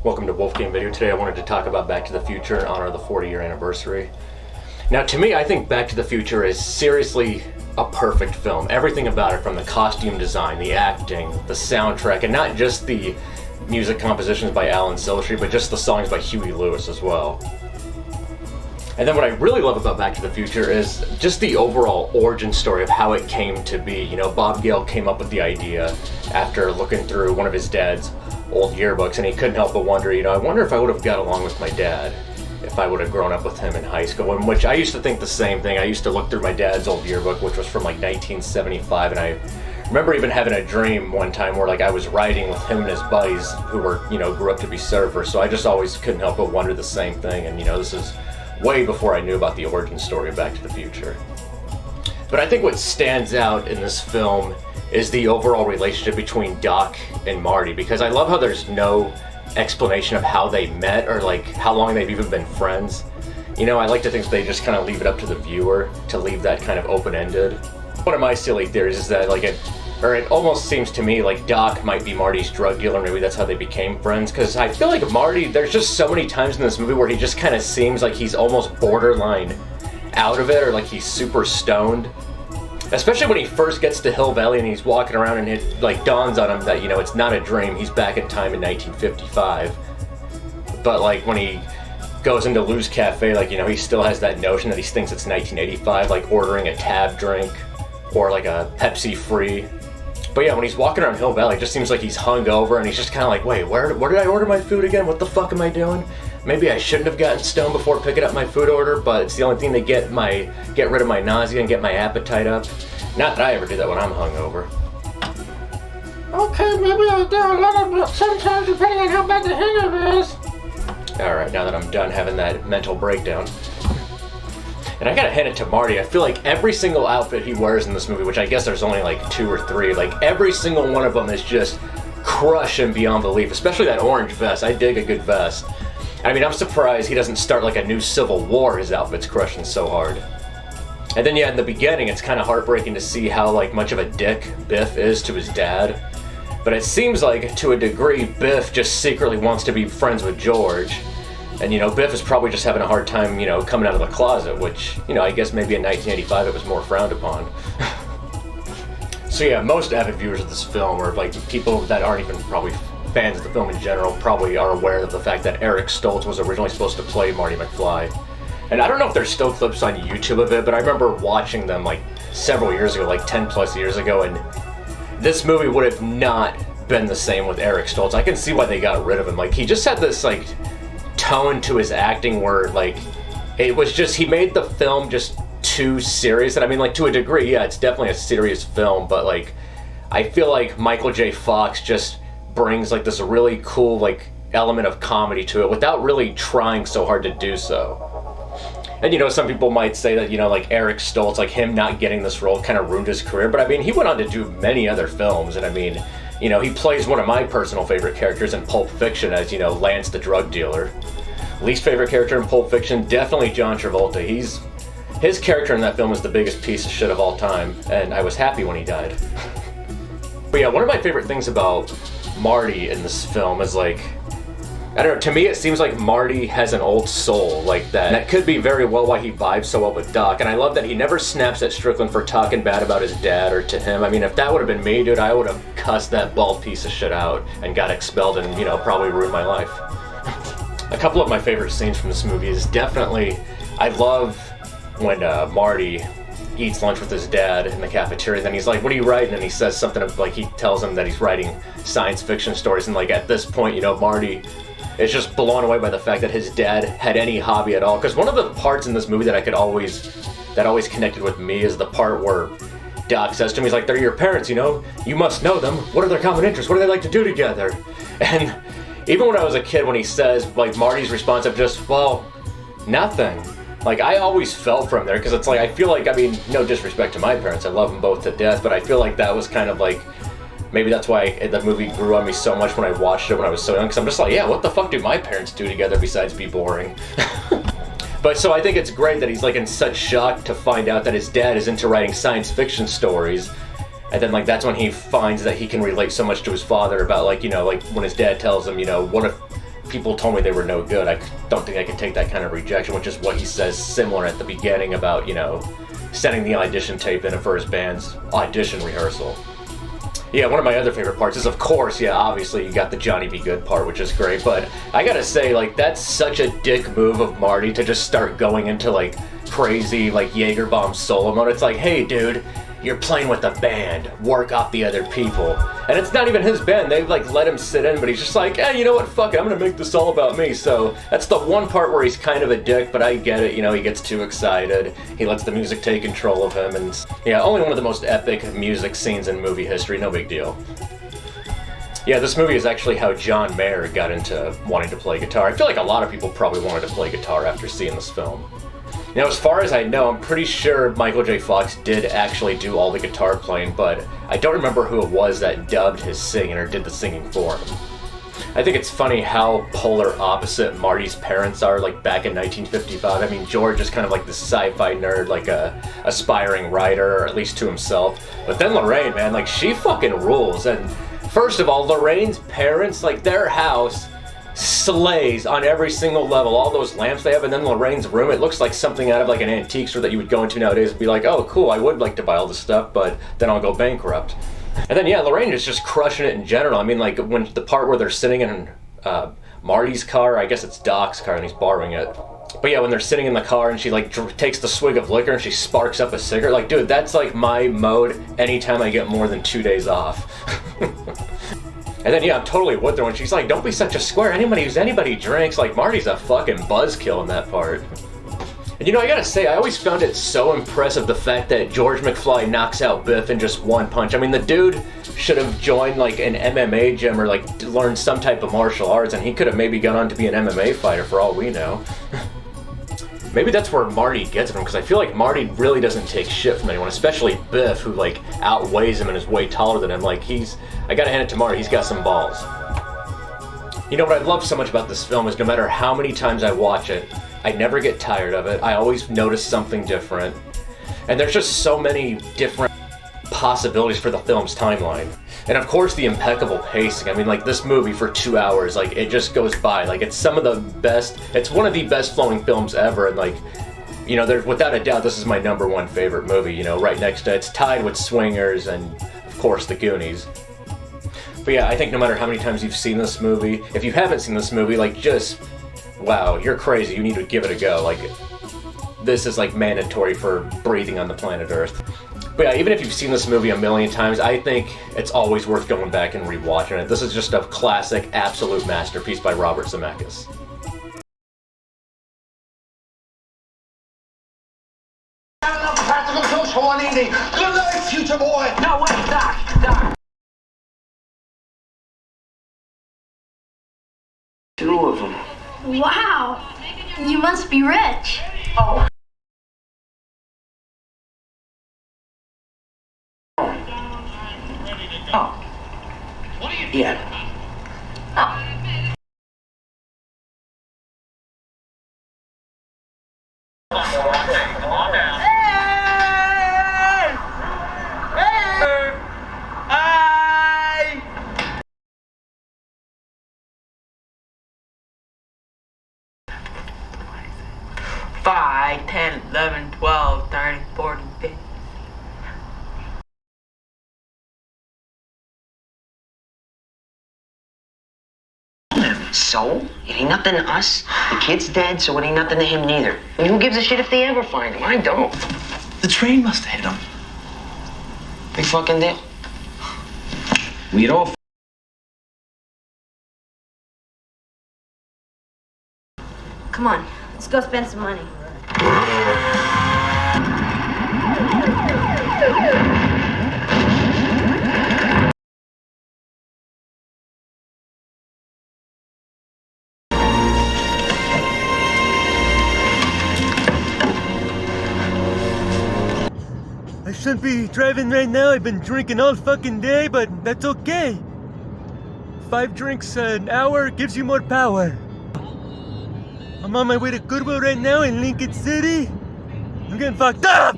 Welcome to Wolfgang Video. Today I wanted to talk about Back to the Future in honor of the 40-year anniversary. Now, to me, I think Back to the Future is seriously a perfect film. Everything about it, from the costume design, the acting, the soundtrack, and not just the music compositions by Alan Silvestri, but just the songs by Huey Lewis as well. And then what I really love about Back to the Future is just the overall origin story of how it came to be. You know, Bob Gale came up with the idea after looking through one of his dad's old yearbooks, and he couldn't help but wonder, I wonder if I would have got along with my dad if I would have grown up with him in high school. In which I used to think the same thing. I used to look through my dad's old yearbook, which was from like 1975, and I remember even having a dream one time where I was riding with him and his buddies who were, grew up to be surfers. So I just always couldn't help but wonder the same thing. And this is way before I knew about the origin story of Back to the Future. But I think what stands out in this film is the overall relationship between Doc and Marty, because I love how there's no explanation of how they met or how long they've even been friends. I like to think that they just kind of leave it up to the viewer to leave that kind of open-ended. One of my silly theories is that it almost seems to me like Doc might be Marty's drug dealer. Maybe that's how they became friends, because I feel like Marty, there's just so many times in this movie where he just kind of seems like he's almost borderline out of it, or like he's super stoned. Especially when he first gets to Hill Valley and he's walking around and it dawns on him that, it's not a dream. He's back in time in 1955. But when he goes into Lou's Cafe, he still has that notion that he thinks it's 1985, ordering a tab drink or a Pepsi free. But yeah, when he's walking around Hill Valley, it just seems like he's hungover and he's just kind of wait, where did I order my food again? What the fuck am I doing? Maybe I shouldn't have gotten stoned before picking up my food order, but it's the only thing to get rid of my nausea and get my appetite up. Not that I ever do that when I'm hungover. Okay, maybe I do a little bit sometimes, depending on how bad the hangover is. Alright, now that I'm done having that mental breakdown. And I gotta hand it to Marty, I feel like every single outfit he wears in this movie, which I guess there's only 2 or 3, every single one of them is just crushing beyond belief, especially that orange vest. I dig a good vest. I mean, I'm surprised he doesn't start a new civil war. His outfit's crushing so hard. And then yeah, in the beginning, it's kind of heartbreaking to see how much of a dick Biff is to his dad. But it seems to a degree, Biff just secretly wants to be friends with George. And Biff is probably just having a hard time, coming out of the closet, which, I guess maybe in 1985 it was more frowned upon. So yeah, most avid viewers of this film, or people that aren't even probably fans of the film in general, probably are aware of the fact that Eric Stoltz was originally supposed to play Marty McFly. And I don't know if there's still clips on YouTube of it, but I remember watching them several years ago, 10 plus years ago, and this movie would have not been the same with Eric Stoltz. I can see why they got rid of him. He just had this tone to his acting where it was just, he made the film just too serious. And I mean, to a degree, yeah, it's definitely a serious film, but I feel like Michael J. Fox just brings this really cool element of comedy to it without really trying so hard to do so. And some people might say that Eric Stoltz, him not getting this role kind of ruined his career, but I mean, he went on to do many other films, and I mean, he plays one of my personal favorite characters in Pulp Fiction as Lance the drug dealer. Least favorite character in Pulp Fiction, definitely John Travolta. His character in that film is the biggest piece of shit of all time, and I was happy when he died. But yeah, one of my favorite things about Marty in this film is I don't know, to me it seems like Marty has an old soul that. And that could be very well why he vibes so well with Doc, and I love that he never snaps at Strickland for talking bad about his dad or to him. I mean, if that would have been me, dude, I would have cussed that bald piece of shit out and got expelled and, probably ruined my life. A couple of my favorite scenes from this movie is definitely, I love when Marty eats lunch with his dad in the cafeteria, and then he's like, what are you writing? And he says something he tells him that he's writing science fiction stories, and at this point, Marty is just blown away by the fact that his dad had any hobby at all. Because one of the parts in this movie that always connected with me is the part where Doc says to me, he's like, they're your parents, you must know them. What are their common interests? What do they like to do together? And even when I was a kid, when he says, Marty's response of just, well, nothing. I always felt from there, because it's I feel I mean, no disrespect to my parents, I love them both to death, but I feel that was kind of maybe that's why the movie grew on me so much when I watched it when I was so young, because I'm just yeah, what the fuck do my parents do together besides be boring? But so I think it's great that he's in such shock to find out that his dad is into writing science fiction stories, And then, like, that's when he finds that he can relate so much to his father about, like, you know, like, when his dad tells him, you know, what if people told me they were no good. I don't think I could take that kind of rejection, which is what he says similar at the beginning about, you know, sending the audition tape in for his band's audition rehearsal. Yeah, one of my other favorite parts is, of course, yeah, obviously you got the Johnny Be Good part, which is great, but I gotta say, like, that's such a dick move of Marty to just start going into, like, crazy, like, Jaeger bomb solo mode. It's like, hey, dude, you're playing with a band, work off the other people. And it's not even his band, they like let him sit in, but he's just like, you know what, fuck it, I'm gonna make this all about me. So that's the one part where he's kind of a dick, but I get it, you know, he gets too excited, he lets the music take control of him, and yeah, only one of the most epic music scenes in movie history, no big deal. Yeah, this movie is actually how John Mayer got into wanting to play guitar. I feel like a lot of people probably wanted to play guitar after seeing this film. Now, as far as I know, I'm pretty sure Michael J. Fox did actually do all the guitar playing, but I don't remember who it was that dubbed his singing or did the singing for him. I think it's funny how polar opposite Marty's parents are, like back in 1955. I mean, George is kind of like this sci-fi nerd, like a aspiring writer, or at least to himself. But then Lorraine, man, like she fucking rules. And first of all, Lorraine's parents, like their house slays on every single level. All those lamps they have, and then Lorraine's room, it looks like something out of like an antique store that you would go into nowadays and be like, oh cool, I would like to buy all this stuff, but then I'll go bankrupt. And then yeah, Lorraine is just crushing it in general. I mean, like when the part where they're sitting in Marty's car, I guess it's Doc's car and he's borrowing it. But yeah, when they're sitting in the car and she like takes the swig of liquor and she sparks up a cigarette, like dude, that's like my mode anytime I get more than 2 days off. And then yeah, I'm totally with her when she's like, don't be such a square, anybody drinks. Like Marty's a fucking buzzkill in that part. And you know, I gotta say, I always found it so impressive the fact that George McFly knocks out Biff in just one punch. I mean, the dude should have joined like an MMA gym or like learned some type of martial arts, and he could have maybe gone on to be an MMA fighter for all we know. Maybe that's where Marty gets it from, because I feel like Marty really doesn't take shit from anyone, especially Biff, who like outweighs him and is way taller than him. Like I gotta hand it to Marty, he's got some balls. You know what I love so much about this film is no matter how many times I watch it, I never get tired of it. I always notice something different. And there's just so many different possibilities for the film's timeline. And of course the impeccable pacing. I mean, like this movie for 2 hours, like it just goes by. Like it's some of the best, it's one of the best flowing films ever. And like, you know, there's without a doubt, this is my #1 favorite movie, you know, right next to, it's tied with Swingers and of course The Goonies. But yeah, I think no matter how many times you've seen this movie, if you haven't seen this movie, like just, wow, you're crazy, you need to give it a go. Like, this is like mandatory for breathing on the planet Earth. But yeah, even if you've seen this movie a million times, I think it's always worth going back and rewatching it. This is just a classic, absolute masterpiece by Robert Zemeckis. Practical jokes for one evening. Good night, future boy. No, wait, Doc. Two of them. Wow, you must be rich. Oh. Oh. Yeah. Oh. Hey! 5, 10, 11, 12, 13, 14, 15. So? It ain't nothing to us. The kid's dead, so it ain't nothing to him neither. I mean, who gives a shit if they ever find him? I don't. The train must have hit him. Big fucking deal. We'd all. Come on, let's go spend some money. I shouldn't be driving right now. I've been drinking all fucking day, but that's okay. 5 drinks an hour gives you more power. I'm on my way to Goodwill right now in Lincoln City. I'm getting fucked up!